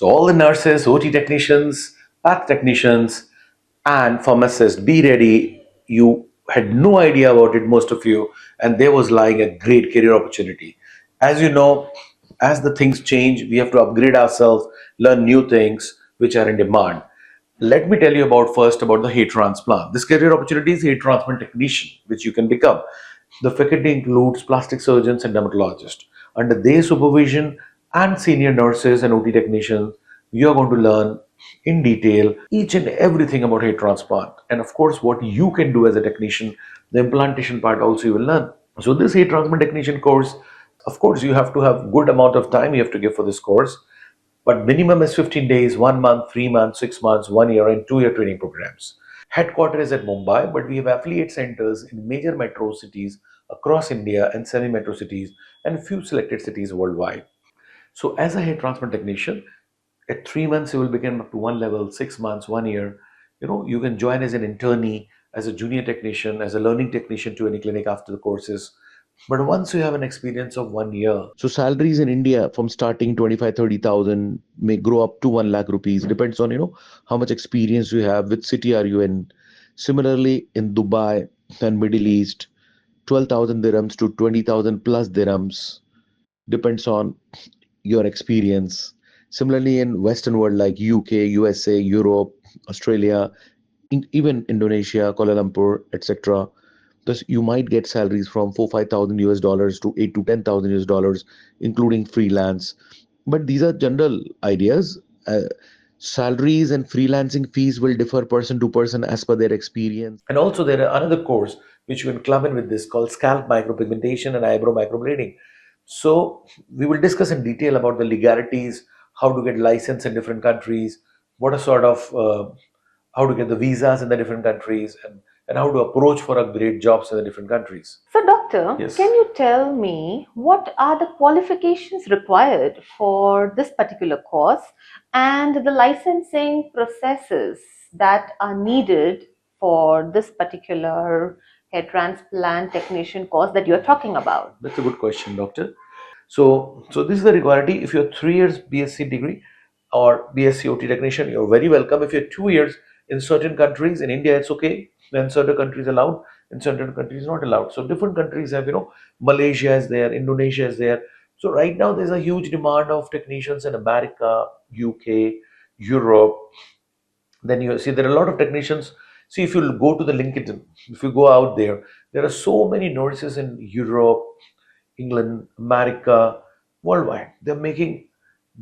So all the nurses, OT technicians, path technicians, and pharmacists, be ready. You had no idea about it, most of you, and there was lying a great career opportunity. As you know, as the things change, we have to upgrade ourselves, learn new things which are in demand. Let me tell you about first about the hair transplant. This career opportunity is hair transplant technician, which you can become. The faculty includes plastic surgeons and dermatologists. Under their supervision and senior nurses and OT technicians, you are going to learn in detail each and everything about hair transplant. And of course, what you can do as a technician, the implantation part also you will learn. So this hair transplant technician course, of course, you have to have good amount of time you have to give for this course, but minimum is 15 days, 1 month, 3 months, 6 months, 1 year, and 2 year training programs. Headquarters is at Mumbai, but we have affiliate centers in major metro cities across India and semi-metro cities and few selected cities worldwide. So as a hair transplant technician, at 3 months you will become up to one level, 6 months, 1 year. You can join as an internee, as a junior technician, as a learning technician to any clinic after the courses. But once you have an experience of 1 year, so salaries in India from starting 25, 30,000 may grow up to 1 lakh rupees. Depends on, how much experience you have, which city are you in. Similarly, in Dubai and Middle East, 12,000 dirhams to 20,000 plus dirhams. Depends on your experience. Similarly, in Western world like UK, USA, Europe, Australia, even Indonesia, Kuala Lumpur, etc. Thus, you might get salaries from 4-5,000 US dollars to 8 to 10,000 US dollars, including freelance. But these are general ideas. Salaries and freelancing fees will differ person to person as per their experience. And also, there are another course which you can club in with this called Scalp Micropigmentation and Eyebrow Microblading. So, we will discuss in detail about the legalities, how to get licensed in different countries, what are sort of how to get the visas in the different countries, and how to approach for a great jobs in the different countries. So, doctor, Yes. can you tell me what are the qualifications required for this particular course and the licensing processes that are needed for this particular hair transplant technician course that you're talking about? That's a good question, doctor. So this is the requirement. If you're 3 years BSc degree or BSc OT technician, you're very welcome. If you're 2 years in certain countries, in India it's okay, then certain countries allowed, in certain countries not allowed. So different countries have, Malaysia is there, Indonesia is there. So right now there's a huge demand of technicians in America, UK, Europe. Then you see there are a lot of technicians. See, if you go to the LinkedIn, if you go out there, there are so many nurses in Europe, England, America, worldwide. They're making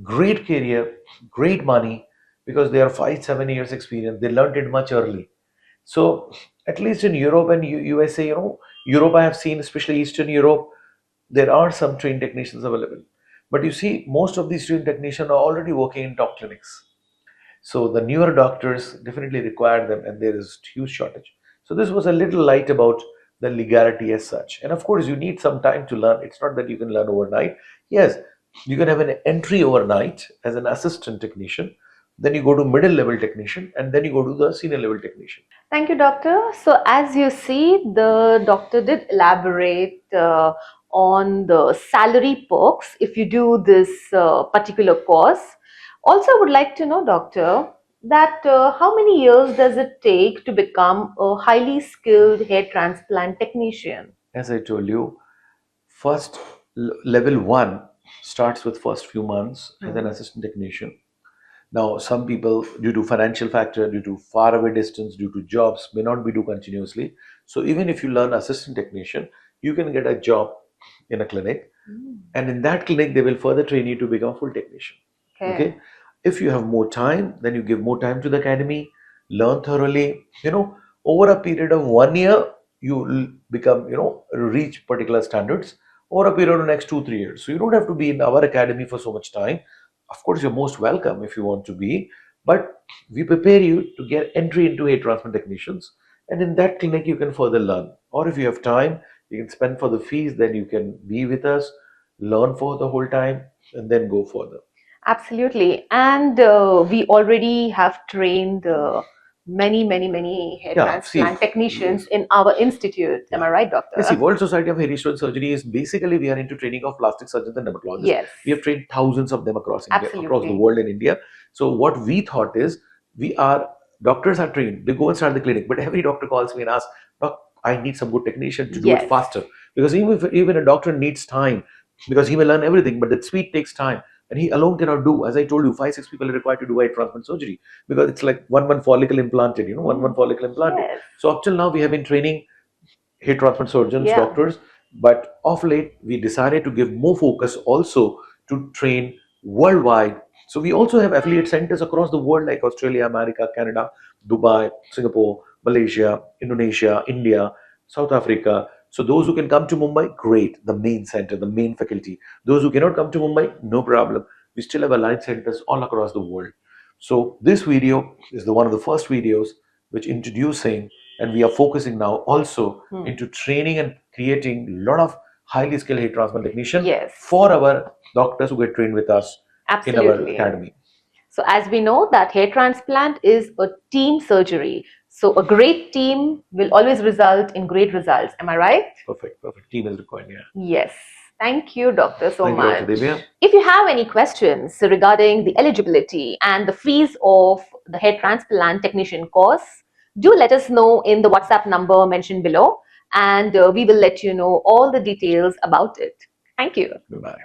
great career, great money because they are 5, 7 years experience. They learned it much early. So at least in Europe and USA, Europe I have seen, especially Eastern Europe, there are some trained technicians available. But you see, most of these trained technicians are already working in top clinics. So the newer doctors definitely require them, and there is huge shortage. So this was a little light about the legality as such. And of course, you need some time to learn. It's not that you can learn overnight. Yes, you can have an entry overnight as an assistant technician. Then you go to middle level technician, and then you go to the senior level technician. Thank you, doctor. So, as you see, the doctor did elaborate on the salary perks if you do this particular course. Also, I would like to know, doctor, that how many years does it take to become a highly skilled hair transplant technician? As I told you, first level one starts with first few months as an assistant technician. Now, some people, due to financial factor, due to far away distance, due to jobs, may not be do continuously. So even if you learn assistant technician, you can get a job in a clinic, and in that clinic, they will further train you to become full technician. Okay. If you have more time, then you give more time to the academy, learn thoroughly. Over a period of 1 year, you will become, reach particular standards over a period of next 2, 3 years. So you don't have to be in our academy for so much time. Of course, you're most welcome if you want to be, but we prepare you to get entry into hair transplant technicians, and in that clinic you can further learn. Or if you have time, you can spend for the fees, then you can be with us, learn for the whole time, and then go further. Absolutely. And we already have trained many hair Yeah, transplant see, technicians in our institute. Am I right, doctor? yes, see, World Society of Hair Restoration Surgery is basically we are into training of plastic surgeons and dermatologists. Yes. We have trained thousands of them across India, across the Absolutely. world in India. So what we thought is doctors are trained. They go and start the clinic, but every doctor calls me and asks, "Doc, I need some good technician to do it Yes. faster." Because even a doctor needs time, because he may learn everything, but the speed takes time. And he alone cannot do. As I told you, 5-6 people are required to do hair transplant surgery, because it's like one follicle implanted, one follicle implanted. Yes. So up till now, we have been training hair transplant surgeons, Yeah. doctors, but of late we decided to give more focus also to train worldwide. So we also have affiliate centers across the world like Australia, America, Canada, Dubai, Singapore, Malaysia, Indonesia, India, South Africa. So those who can come to Mumbai, great, the main center, the main faculty. Those who cannot come to Mumbai, no problem. We still have aligned centers all across the world. So this video is one of the first videos which introducing, and we are focusing now also into training and creating a lot of highly skilled hair transplant technicians Yes. for our doctors who get trained with us in our Absolutely. academy. So as we know that hair transplant is a team surgery. So a great team will always result in great results. Am I right? Perfect. Team is required, yeah. Yes. Thank you, doctor, so Thank you, much. Dr. Divya. If you have any questions regarding the eligibility and the fees of the hair transplant technician course, do let us know in the WhatsApp number mentioned below, and we will let you know all the details about it. Thank you. Goodbye.